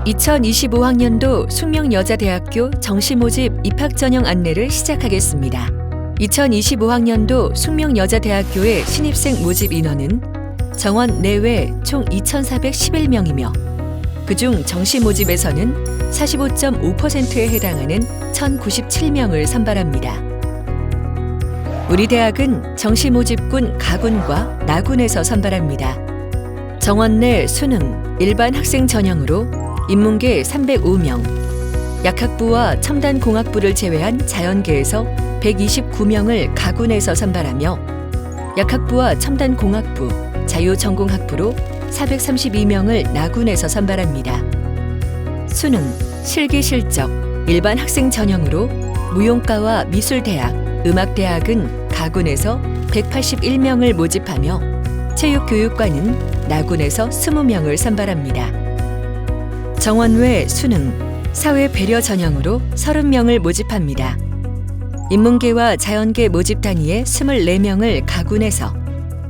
2025학년도 숙명여자대학교 정시모집 입학전형 안내를 시작하겠습니다. 2025학년도 숙명여자대학교의 신입생 모집 인원은 정원 내외 총 2,411명이며 그중 정시모집에서는 45.5%에 해당하는 1,097명을 선발합니다. 우리 대학은 정시모집군 가군과 나군에서 선발합니다. 정원 내 수능, 일반 학생 전형으로 인문계 305명, 약학부와 첨단공학부를 제외한 자연계에서 129명을 가군에서 선발하며 약학부와 첨단공학부, 자유전공학부로 432명을 나군에서 선발합니다. 수능, 실기실적, 일반 학생 전형으로 무용과와 미술대학, 음악대학은 가군에서 181명을 모집하며 체육교육과는 나군에서 20명을 선발합니다. 정원 외 수능, 사회 배려 전형으로 30명을 모집합니다. 인문계와 자연계 모집 단위에 24명을 가군에서,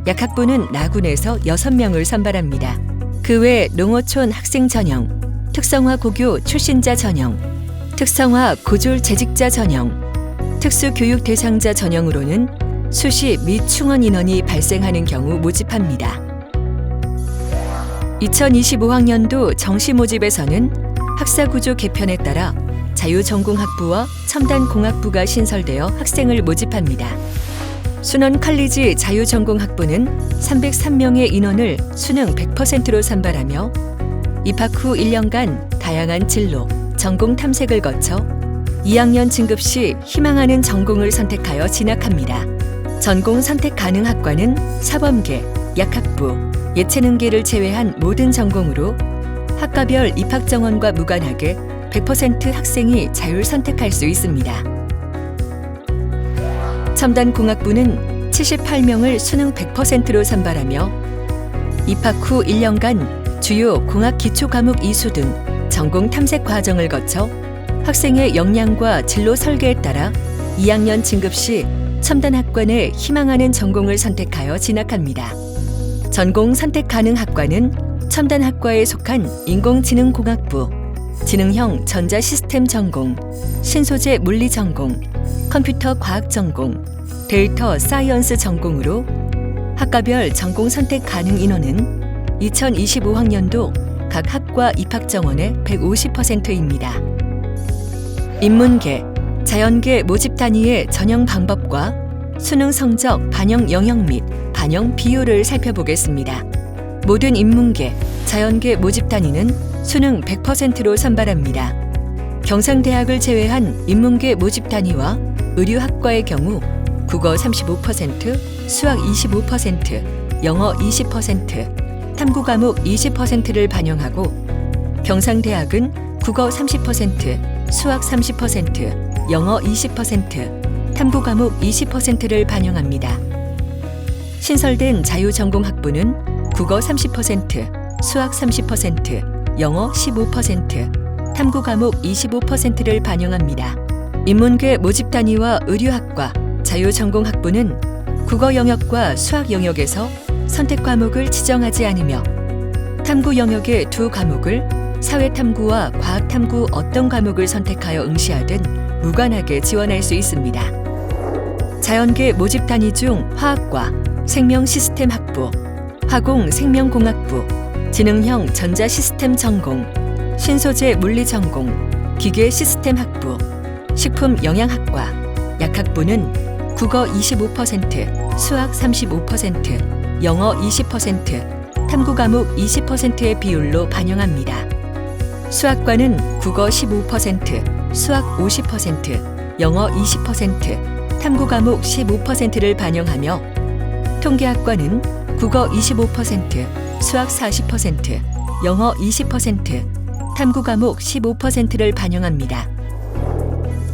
약학부는 나군에서 6명을 선발합니다. 그 외 농어촌 학생 전형, 특성화 고교 출신자 전형, 특성화 고졸 재직자 전형, 특수교육 대상자 전형으로는 수시 및 충원 인원이 발생하는 경우 모집합니다. 2025학년도 정시모집에서는 학사구조 개편에 따라 자유전공학부와 첨단공학부가 신설되어 학생을 모집합니다. 순원 칼리지 자유전공학부는 303명의 인원을 수능 100%로 선발하며 입학 후 1년간 다양한 진로, 전공 탐색을 거쳐 2학년 진급 시 희망하는 전공을 선택하여 진학합니다. 전공 선택 가능 학과는 사범계, 약학부, 예체능계를 제외한 모든 전공으로 학과별 입학 정원과 무관하게 100% 학생이 자율 선택할 수 있습니다. 첨단공학부는 78명을 수능 100%로 선발하며 입학 후 1년간 주요 공학 기초 과목 이수 등 전공 탐색 과정을 거쳐 학생의 역량과 진로 설계에 따라 2학년 진급 시 첨단학과 내 희망하는 전공을 선택하여 진학합니다. 전공 선택 가능 학과는 첨단학과에 속한 인공지능공학부, 지능형 전자시스템 전공, 신소재 물리 전공, 컴퓨터 과학 전공, 데이터 사이언스 전공으로 학과별 전공 선택 가능 인원은 2025학년도 각 학과 입학 정원의 150%입니다. 인문계, 자연계 모집 단위의 전형 방법과 수능 성적 반영 영역 및 반영 비율을 살펴보겠습니다. 모든 인문계, 자연계 모집 단위는 수능 100%로 선발합니다. 경상대학을 제외한 인문계 모집 단위와 의류학과의 경우 국어 35%, 수학 25%, 영어 20%, 탐구 과목 20%를 반영하고 경상대학은 국어 30%, 수학 30%, 영어 20%, 탐구 과목 20%를 반영합니다. 신설된 자유전공학부는 국어 30%, 수학 30%, 영어 15%, 탐구 과목 25%를 반영합니다. 인문계 모집 단위와 의류학과, 자유전공학부는 국어 영역과 수학 영역에서 선택 과목을 지정하지 않으며 탐구 영역의 두 과목을 사회탐구와 과학탐구 어떤 과목을 선택하여 응시하든 무관하게 지원할 수 있습니다. 자연계 모집 단위 중 화학과, 생명시스템학부, 화공생명공학부, 지능형 전자시스템 전공, 신소재 물리 전공, 기계시스템학부, 식품영양학과, 약학부는 국어 25%, 수학 35%, 영어 20%, 탐구 과목 20%의 비율로 반영합니다. 수학과는 국어 15%, 수학 50%, 영어 20%, 탐구 과목 15%를 반영하며 통계학과는 국어 25%, 수학 40%, 영어 20%, 탐구 과목 15%를 반영합니다.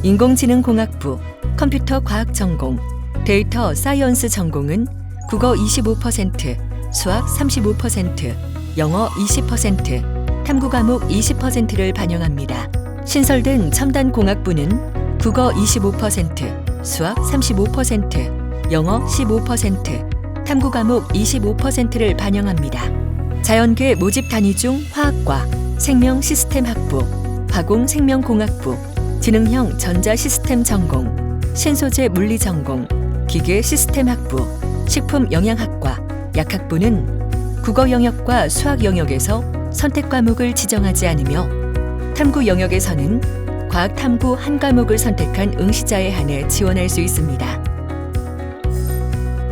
인공지능공학부, 컴퓨터 과학 전공, 데이터 사이언스 전공은 국어 25%, 수학 35%, 영어 20%, 탐구 과목 20%를 반영합니다. 신설된 첨단공학부는 국어 25%, 수학 35%, 영어 15%, 탐구 과목 25%를 반영합니다. 자연계 모집 단위 중 화학과, 생명 시스템 학부, 화공 생명공학부, 지능형 전자 시스템 전공, 신소재 물리 전공, 기계 시스템 학부, 식품 영양학과, 약학부는 국어 영역과 수학 영역에서 선택 과목을 지정하지 않으며 탐구 영역에서는 과학 탐구 한 과목을 선택한 응시자에 한해 지원할 수 있습니다.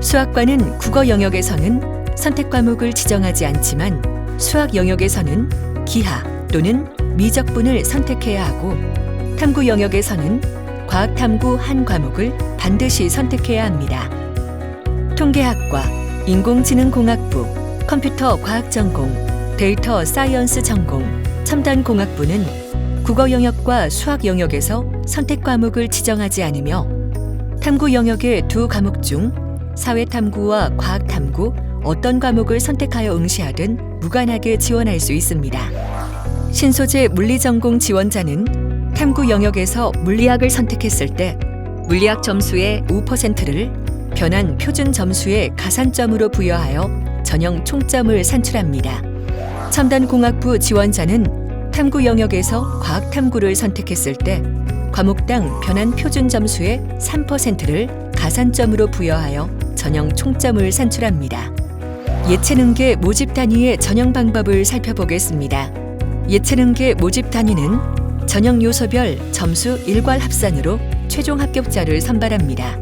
수학과는 국어 영역에서는 선택 과목을 지정하지 않지만 수학 영역에서는 기하 또는 미적분을 선택해야 하고 탐구 영역에서는 과학 탐구 한 과목을 반드시 선택해야 합니다. 통계학과, 인공지능공학부, 컴퓨터 과학 전공, 데이터 사이언스 전공, 첨단공학부는 국어 영역과 수학 영역에서 선택 과목을 지정하지 않으며 탐구 영역의 두 과목 중 사회탐구와 과학탐구 어떤 과목을 선택하여 응시하든 무관하게 지원할 수 있습니다. 신소재 물리전공 지원자는 탐구 영역에서 물리학을 선택했을 때 물리학 점수의 5%를 변환 표준 점수의 가산점으로 부여하여 전형 총점을 산출합니다. 첨단공학부 지원자는 탐구 영역에서 과학탐구를 선택했을 때 과목당 변환 표준 점수의 3%를 가산점으로 부여하여 전형 총점을 산출합니다. 예체능계 모집 단위의 전형 방법을 살펴보겠습니다. 예체능계 모집 단위는 전형 요소별 점수 일괄 합산으로 최종 합격자를 선발합니다.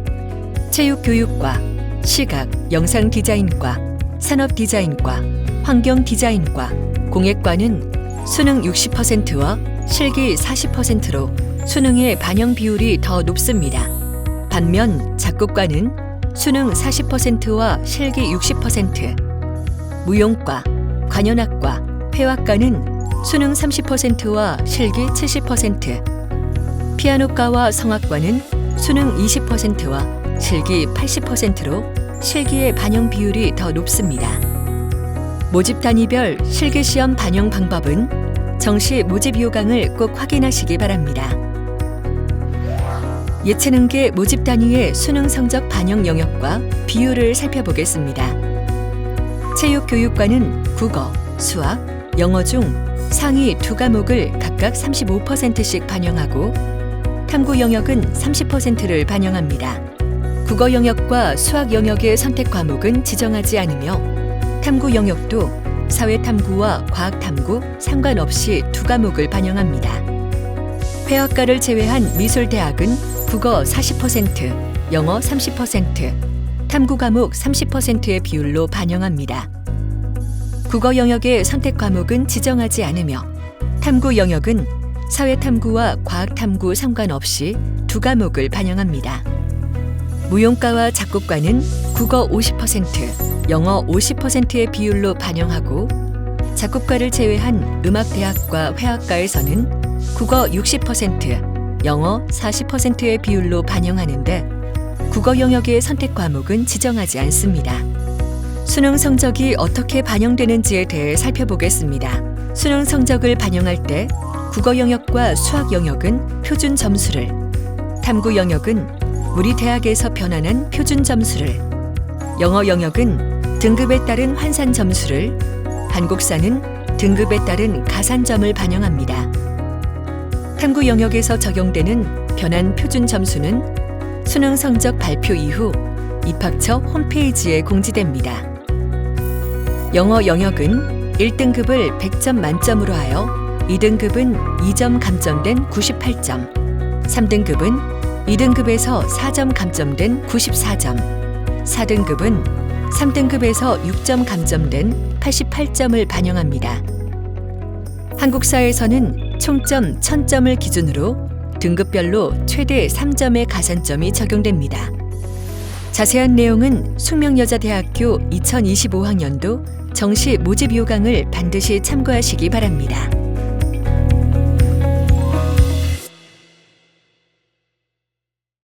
체육교육과, 시각, 영상 디자인과, 산업 디자인과, 환경 디자인과, 공예과는 수능 60%와 실기 40%로 수능의 반영 비율이 더 높습니다. 반면 작곡과는 수능 40%와 실기 60%, 무용과, 관현악과, 폐화과는 수능 30%와 실기 70%, 피아노과와 성악과는 수능 20%와 실기 80%로 실기의 반영 비율이 더 높습니다. 모집 단위별 실기시험 반영 방법은 정시 모집 요강을 꼭 확인하시기 바랍니다. 예체능계 모집 단위의 수능 성적 반영 영역과 비율을 살펴보겠습니다. 체육교육과는 국어, 수학, 영어 중 상위 두 과목을 각각 35%씩 반영하고 탐구 영역은 30%를 반영합니다. 국어 영역과 수학 영역의 선택 과목은 지정하지 않으며 탐구 영역도 사회탐구와 과학탐구 상관없이 두 과목을 반영합니다. 폐학과를 제외한 미술대학은 국어 40%, 영어 30%, 탐구 과목 30%의 비율로 반영합니다. 국어 영역의 선택 과목은 지정하지 않으며 탐구 영역은 사회탐구와 과학탐구 상관없이 두 과목을 반영합니다. 무용과와 작곡과는 국어 50%, 영어 50%의 비율로 반영하고 작곡과를 제외한 음악대학과 회학과에서는 국어 60%, 영어 40%의 비율로 반영하는데 국어 영역의 선택 과목은 지정하지 않습니다. 수능 성적이 어떻게 반영되는지에 대해 살펴보겠습니다. 수능 성적을 반영할 때 국어 영역과 수학 영역은 표준 점수를, 탐구 영역은 우리 대학에서 변환한 표준 점수를, 영어 영역은 등급에 따른 환산 점수를, 한국사는 등급에 따른 가산점을 반영합니다. 탐구 영역에서 적용되는 변환 표준 점수는 수능 성적 발표 이후 입학처 홈페이지에 공지됩니다. 영어 영역은 1등급을 100점 만점으로 하여 2등급은 2점 감점된 98점, 3등급은 2등급에서 4점 감점된 94점, 4등급은 3등급에서 6점 감점된 88점을 반영합니다. 한국사에서는 총점 1000점을 기준으로 등급별로 최대 3점의 가산점이 적용됩니다. 자세한 내용은 숙명여자대학교 2025학년도 정시 모집 요강을 반드시 참고하시기 바랍니다.